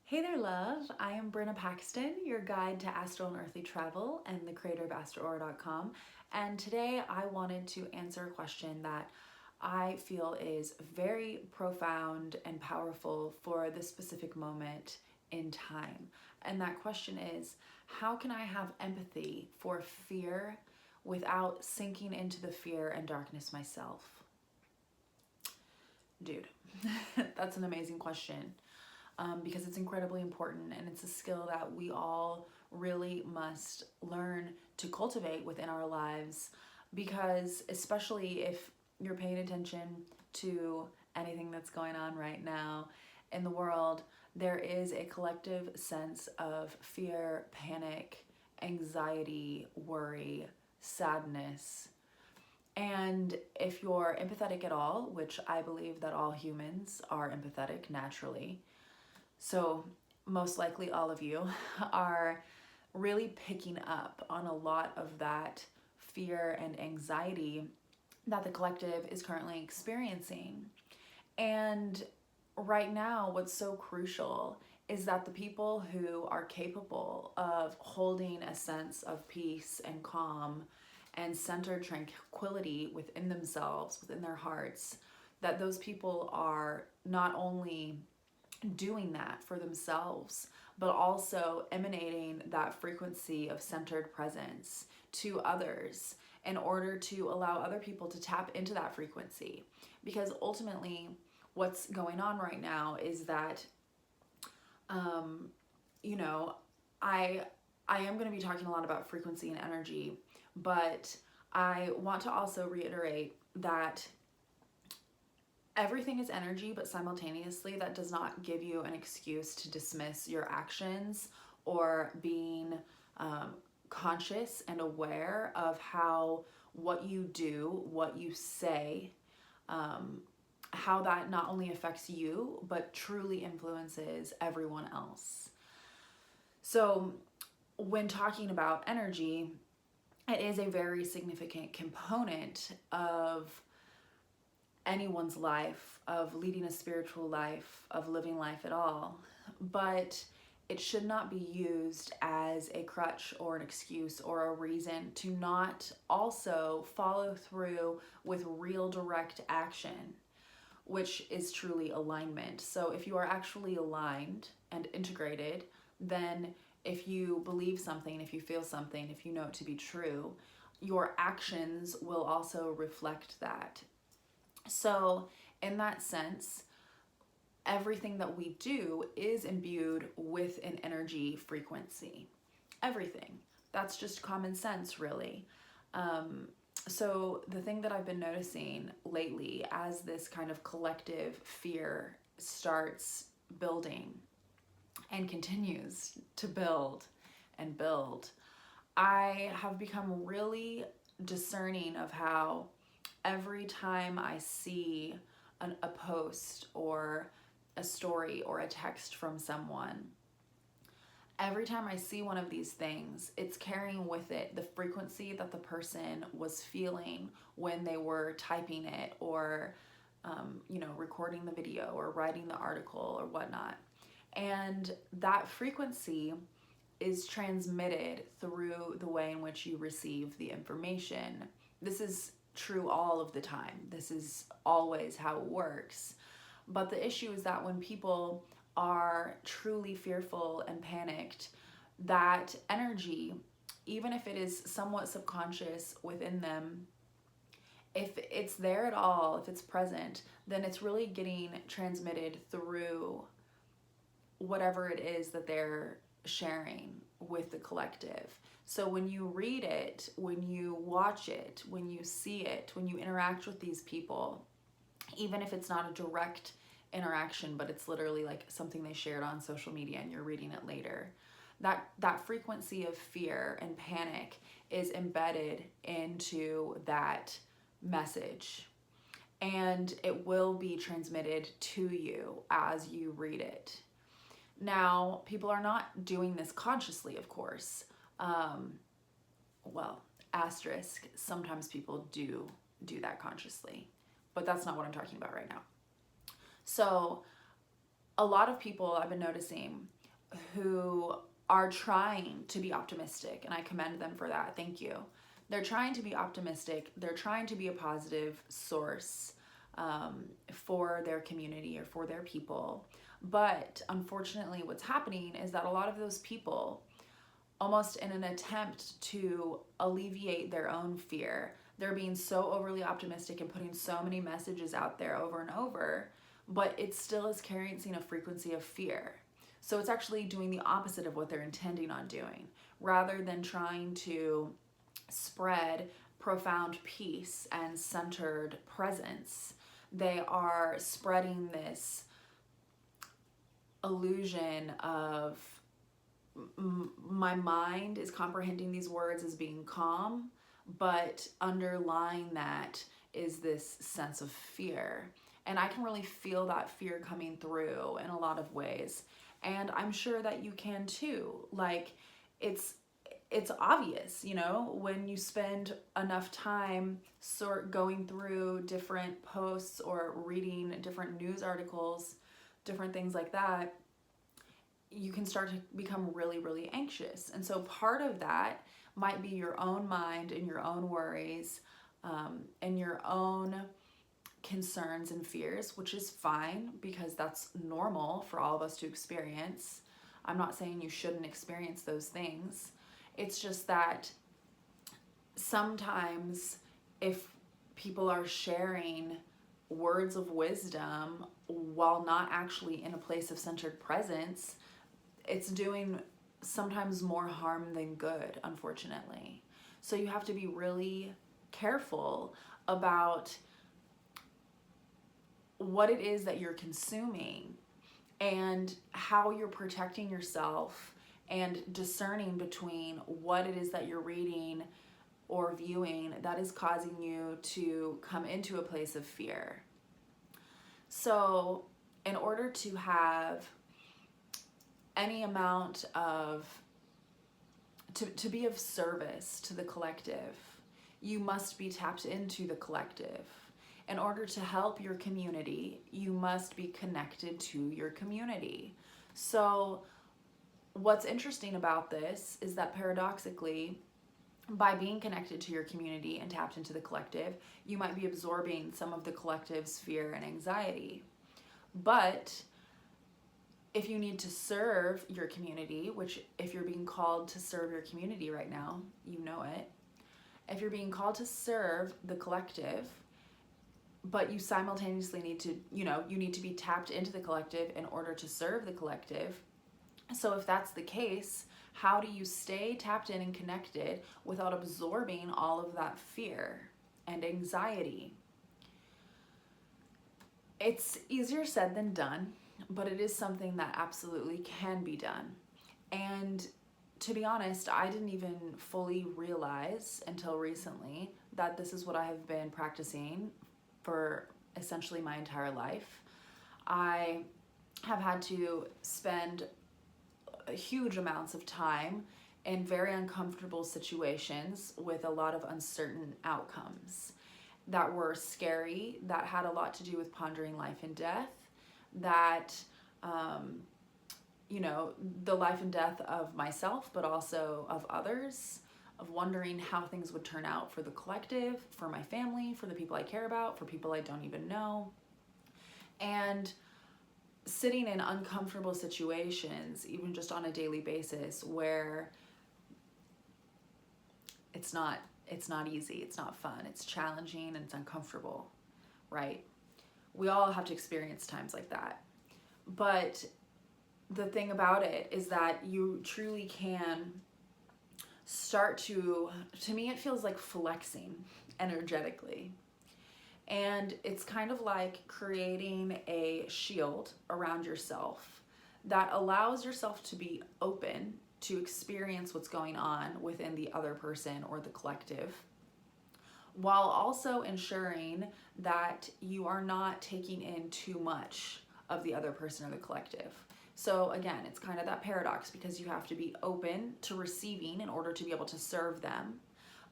Hey there, love. I am Brenna Paxton, your guide to astral and earthly travel and the creator of AstroAura.com. And today I wanted to answer a question that I feel is very profound and powerful for this specific moment in time. And that question is, how can I have empathy for fear without sinking into the fear and darkness myself? Dude, that's an amazing question. Because it's incredibly important and it's a skill that we all really must learn to cultivate within our lives, because especially if you're paying attention to anything that's going on right now in the world, there is a collective sense of fear, panic, anxiety, worry, sadness. And if you're empathetic at all, which I believe that all humans are empathetic naturally, so most likely all of you are really picking up on a lot of that fear and anxiety that the collective is currently experiencing. And right now, what's so crucial is that the people who are capable of holding a sense of peace and calm and centered tranquility within themselves, within their hearts, that those people are not only doing that for themselves, but also emanating that frequency of centered presence to others in order to allow other people to tap into that frequency. Because ultimately, what's going on right now is that, um, you know, I I am going to be talking a lot about frequency and energy, but I want to also reiterate that everything is energy, but simultaneously that does not give you an excuse to dismiss your actions or being conscious and aware of how what you do, what you say, how that not only affects you, but truly influences everyone else. So when talking about energy, it is a very significant component of anyone's life, of leading a spiritual life, of living life at all. But it should not be used as a crutch or an excuse or a reason to not also follow through with real direct action, which is truly alignment. So if you are actually aligned and integrated, then if you believe something, if you feel something, if you know it to be true, your actions will also reflect that. So, in that sense, everything that we do is imbued with an energy frequency. Everything. That's just common sense, really. So, the thing that I've been noticing lately as this kind of collective fear starts building and continues to build and build, I have become really discerning of how every time I see a post or a story or a text from someone, every time I see one of these things, it's carrying with it the frequency that the person was feeling when they were typing it or, recording the video or writing the article or whatnot. And that frequency is transmitted through the way in which you receive the information. This is true all of the time. This is always how it works. But the issue is that when people are truly fearful and panicked, that energy, even if it is somewhat subconscious within them, if it's there at all, if it's present, then it's really getting transmitted through whatever it is that they're sharing with the collective. So when you read it, when you watch it, when you see it, when you interact with these people, even if it's not a direct interaction, but it's literally like something they shared on social media and you're reading it later, that frequency of fear and panic is embedded into that message. And it will be transmitted to you as you read it. Now, people are not doing this consciously, of course. Well, asterisk, sometimes people do that consciously, but that's not what I'm talking about right now. So a lot of people I've been noticing who are trying to be optimistic, and I commend them for that. Thank you. They're trying to be optimistic. They're trying to be a positive source for their community or for their people. But unfortunately, what's happening is that a lot of those people, almost in an attempt to alleviate their own fear, they're being so overly optimistic and putting so many messages out there over and over, but it still is carrying a frequency of fear. So it's actually doing the opposite of what they're intending on doing. Rather than trying to spread profound peace and centered presence, they are spreading this illusion of my mind is comprehending these words as being calm, but underlying that is this sense of fear. And I can really feel that fear coming through in a lot of ways. And I'm sure that you can too. Like, it's obvious, you know, when you spend enough time going through different posts or reading different news articles, different things like that, you can start to become really, really anxious. And so part of that might be your own mind and your own worries, and your own concerns and fears, which is fine because that's normal for all of us to experience. I'm not saying you shouldn't experience those things. It's just that sometimes if people are sharing words of wisdom while not actually in a place of centered presence, it's doing sometimes more harm than good, unfortunately. So you have to be really careful about what it is that you're consuming and how you're protecting yourself and discerning between what it is that you're reading or viewing that is causing you to come into a place of fear. So in order to have any amount of, to be of service to the collective, you must be tapped into the collective. In order to help your community, you must be connected to your community. So what's interesting about this is that paradoxically, by being connected to your community and tapped into the collective, you might be absorbing some of the collective's fear and anxiety. But if you need to serve your community, which if you're being called to serve your community right now, you know it. If you're being called to serve the collective, but you simultaneously need to, you need to be tapped into the collective in order to serve the collective. So if that's the case, how do you stay tapped in and connected without absorbing all of that fear and anxiety? It's easier said than done, but it is something that absolutely can be done. And to be honest, I didn't even fully realize until recently that this is what I have been practicing for essentially my entire life. I have had to spend huge amounts of time in very uncomfortable situations with a lot of uncertain outcomes that were scary, that had a lot to do with pondering life and death, that, the life and death of myself, but also of others, of wondering how things would turn out for the collective, for my family, for the people I care about, for people I don't even know. And sitting in uncomfortable situations, even just on a daily basis, where it's not easy, it's not fun, it's challenging, and it's uncomfortable, right? We all have to experience times like that. But the thing about it is that you truly can start to me, it feels like flexing energetically. And it's kind of like creating a shield around yourself that allows yourself to be open to experience what's going on within the other person or the collective, while also ensuring that you are not taking in too much of the other person or the collective. So again, it's kind of that paradox, because you have to be open to receiving in order to be able to serve them,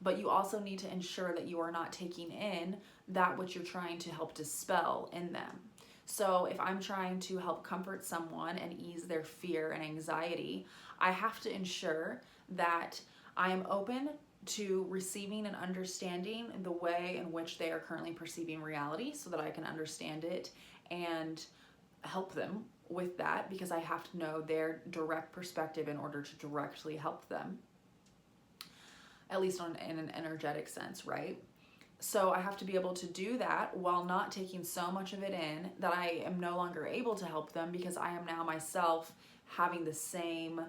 but you also need to ensure that you are not taking in that which you're trying to help dispel in them. So if I'm trying to help comfort someone and ease their fear and anxiety, I have to ensure that I am open to receiving and understanding the way in which they are currently perceiving reality so that I can understand it and help them with that, because I have to know their direct perspective in order to directly help them, at least in an energetic sense, right? So I have to be able to do that while not taking so much of it in that I am no longer able to help them, because I am now myself having the same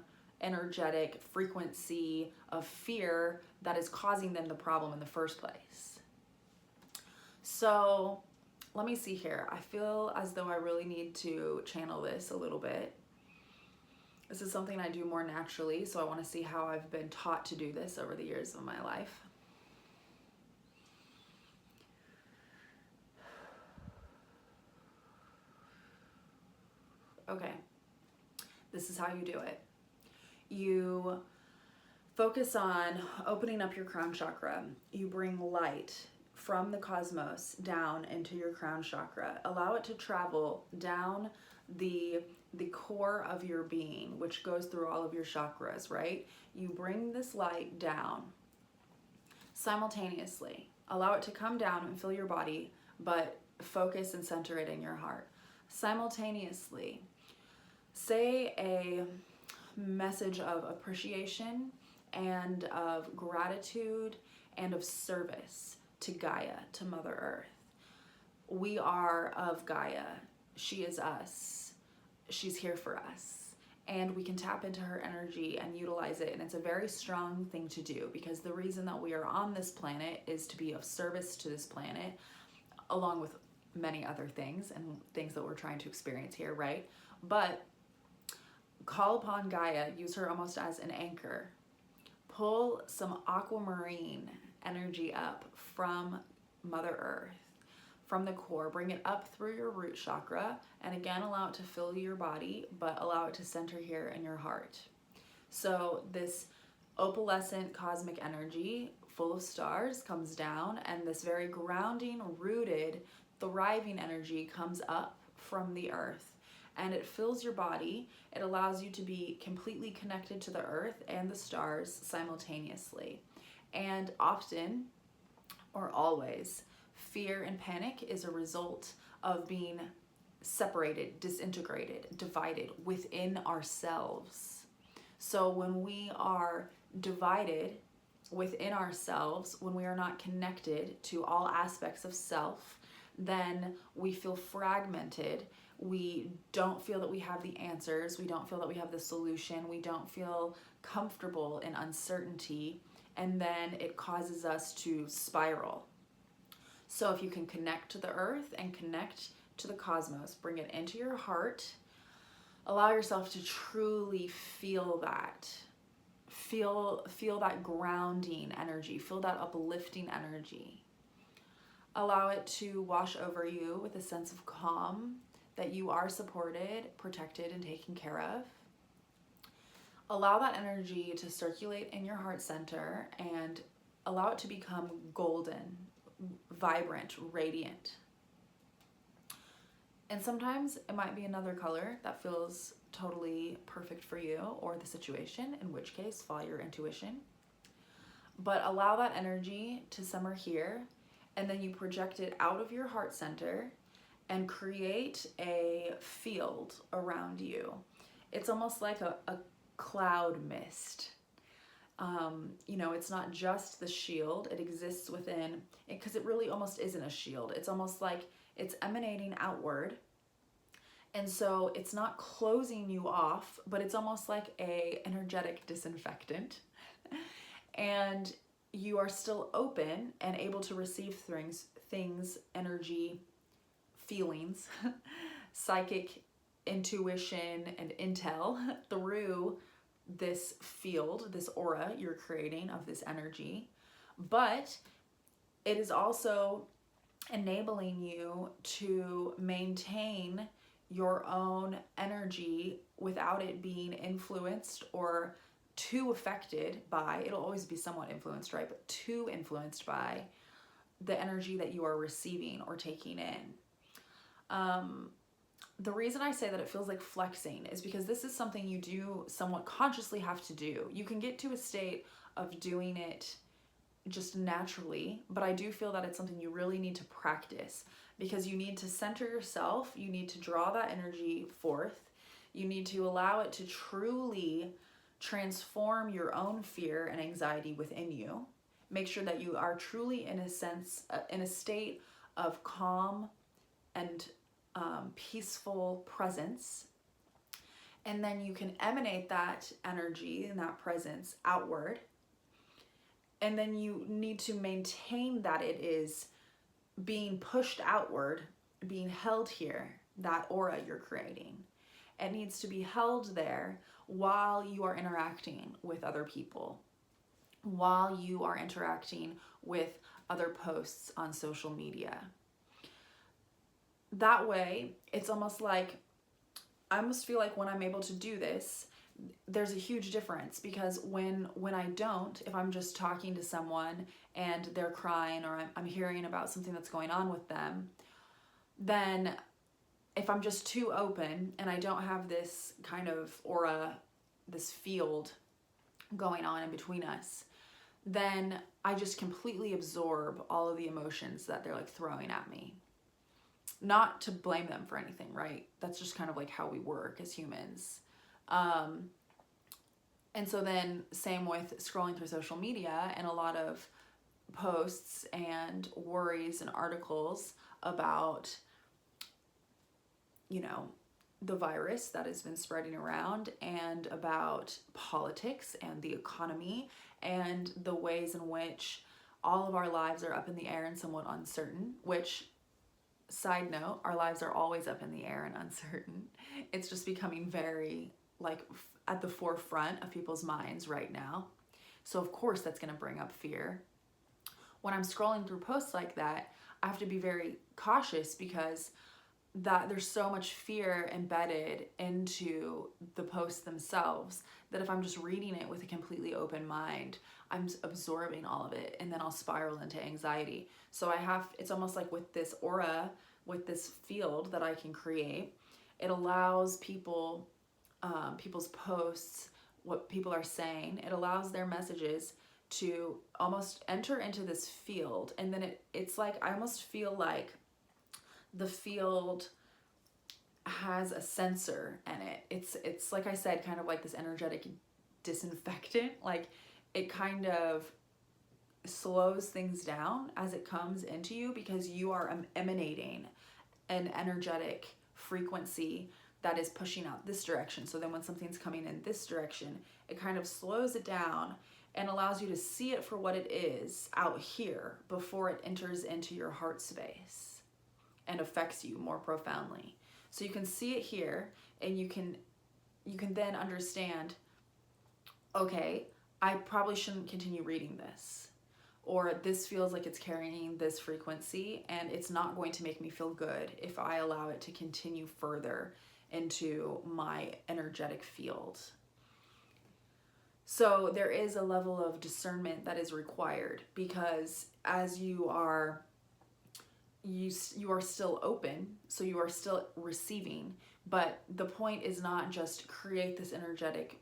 energetic frequency of fear that is causing them the problem in the first place. So let me see here. I feel as though I really need to channel this a little bit. This is something I do more naturally, so I want to see how I've been taught to do this over the years of my life. Okay, this is how you do it. You focus on opening up your crown chakra. You bring light from the cosmos down into your crown chakra. Allow it to travel down the core of your being, which goes through all of your chakras, right? You bring this light down simultaneously. Allow it to come down and fill your body, but focus and center it in your heart. Simultaneously, say a message of appreciation and of gratitude and of service to Gaia, to Mother Earth. We are of Gaia. She is us. She's here for us. And we can tap into her energy and utilize it. And it's a very strong thing to do, because the reason that we are on this planet is to be of service to this planet, along with many other things and things that we're trying to experience here, right? But call upon Gaia, use her almost as an anchor. Pull some aquamarine energy up from Mother Earth, from the core. Bring it up through your root chakra, and again, allow it to fill your body, but allow it to center here in your heart. So this opalescent cosmic energy full of stars comes down, and this very grounding, rooted, thriving energy comes up from the earth, and it fills your body. It allows you to be completely connected to the earth and the stars simultaneously. And often, or always, fear and panic is a result of being separated, disintegrated, divided within ourselves. So when we are divided within ourselves, when we are not connected to all aspects of self, then we feel fragmented. We don't feel that we have the answers. We don't feel that we have the solution. We don't feel comfortable in uncertainty. And then it causes us to spiral. So if you can connect to the earth and connect to the cosmos, bring it into your heart, allow yourself to truly feel that. Feel that grounding energy. Feel that uplifting energy. Allow it to wash over you with a sense of calm, that you are supported, protected, and taken care of. Allow that energy to circulate in your heart center and allow it to become golden, vibrant, radiant. And sometimes it might be another color that feels totally perfect for you or the situation, in which case follow your intuition. But allow that energy to simmer here, and then you project it out of your heart center and create a field around you. It's almost like a cloud mist. It's not just the shield, it exists within it, because it really almost isn't a shield. It's almost like it's emanating outward. And so it's not closing you off, but it's almost like a energetic disinfectant. And you are still open and able to receive things, energy, feelings, psychic intuition and intel through this field, this aura you're creating of this energy. But it is also enabling you to maintain your own energy without it being influenced or too affected by, it'll always be somewhat influenced, right? But too influenced by the energy that you are receiving or taking in. the reason I say that it feels like flexing is because this is something you do somewhat consciously have to do. You can get to a state of doing it just naturally, but I do feel that it's something you really need to practice, because you need to center yourself, you need to draw that energy forth, you need to allow it to truly transform your own fear and anxiety within you. Make sure that you are truly in a state of calm and peaceful presence, and then you can emanate that energy and that presence outward. And then you need to maintain that it is being pushed outward, being held here, that aura you're creating. It needs to be held there while you are interacting with other people, while you are interacting with other posts on social media. That way, it's almost like, I almost feel like when I'm able to do this, there's a huge difference, because when I don't, if I'm just talking to someone and they're crying, or I'm hearing about something that's going on with them, then if I'm just too open and I don't have this kind of aura, this field going on in between us, then I just completely absorb all of the emotions that they're like throwing at me. Not to blame them for anything, right? That's just kind of like how we work as humans. And so then same with scrolling through social media and a lot of posts and worries and articles about, you know, the virus that has been spreading around, and about politics and the economy and the ways in which all of our lives are up in the air and somewhat uncertain, which, side note, our lives are always up in the air and uncertain. It's just becoming very like at the forefront of people's minds right now. So of course that's going to bring up fear. When I'm scrolling through posts like that, I have to be very cautious, because that there's so much fear embedded into the posts themselves that if I'm just reading it with a completely open mind, I'm absorbing all of it, and then I'll spiral into anxiety. So it's almost like with this aura, with this field that I can create, it allows people's posts, what people are saying, it allows their messages to almost enter into this field. And then it's like, I almost feel like the field has a sensor in it. It's like I said, kind of like this energetic disinfectant. Like, it kind of slows things down as it comes into you, because you are emanating an energetic frequency that is pushing out this direction. So then when something's coming in this direction, it kind of slows it down and allows you to see it for what it is out here before it enters into your heart space and affects you more profoundly. So you can see it here, and you can then understand, okay, I probably shouldn't continue reading this, or this feels like it's carrying this frequency and it's not going to make me feel good if I allow it to continue further into my energetic field. So there is a level of discernment that is required, because as you are still open, so you are still receiving, but the point is not just create this energetic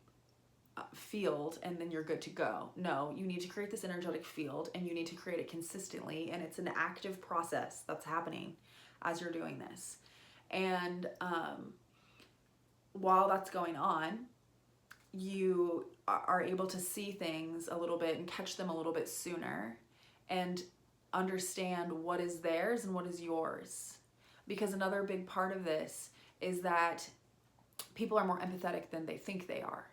field and then you're good to go. No, you need to create this energetic field, and you need to create it consistently, and it's an active process that's happening as you're doing this. And while that's going on, you are able to see things a little bit and catch them a little bit sooner, and understand what is theirs and what is yours. Because another big part of this is that people are more empathetic than they think they are.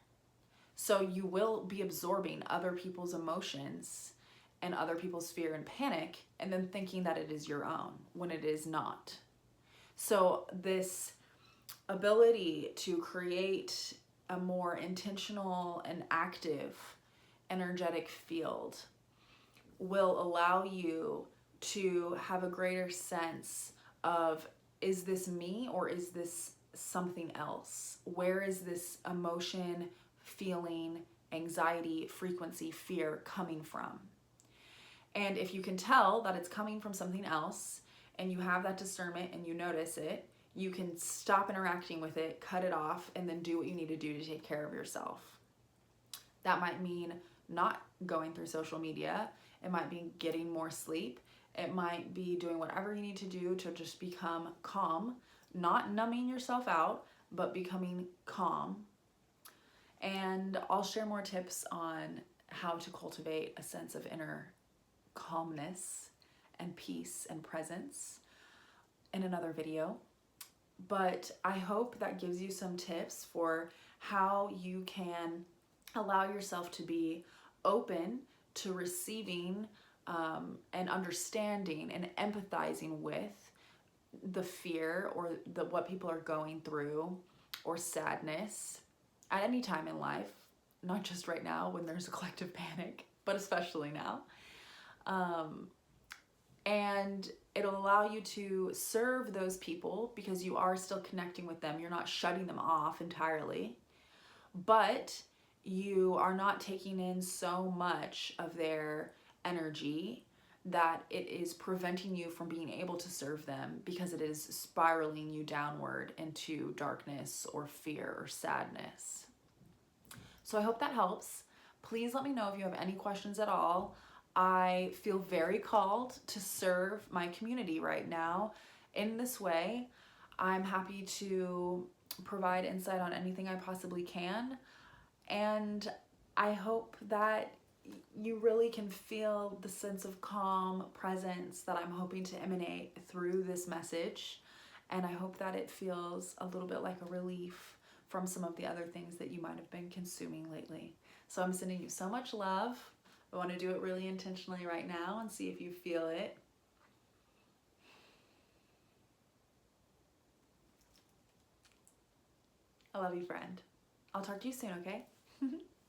So you will be absorbing other people's emotions and other people's fear and panic, and then thinking that it is your own when it is not. So this ability to create a more intentional and active energetic field will allow you to have a greater sense of, is this me or is this something else? Where is this emotion, feeling, anxiety, frequency, fear coming from? And if you can tell that it's coming from something else, and you have that discernment and you notice it, you can stop interacting with it, cut it off, and then do what you need to do to take care of yourself. That might mean not going through social media. It might be getting more sleep. It might be doing whatever you need to do to just become calm, not numbing yourself out, but becoming calm. And I'll share more tips on how to cultivate a sense of inner calmness and peace and presence in another video. But I hope that gives you some tips for how you can allow yourself to be open to receiving and understanding and empathizing with the fear or what people are going through, or sadness at any time in life, not just right now when there's a collective panic, but especially now. And it'll allow you to serve those people because you are still connecting with them. You're not shutting them off entirely, but you are not taking in so much of their energy that it is preventing you from being able to serve them, because it is spiraling you downward into darkness or fear or sadness. So I hope that helps. Please let me know if you have any questions at all. I feel very called to serve my community right now in this way. I'm happy to provide insight on anything I possibly can. And I hope that you really can feel the sense of calm presence that I'm hoping to emanate through this message. And I hope that it feels a little bit like a relief from some of the other things that you might have been consuming lately. So I'm sending you so much love. I want to do it really intentionally right now and see if you feel it. I love you, friend. I'll talk to you soon, okay?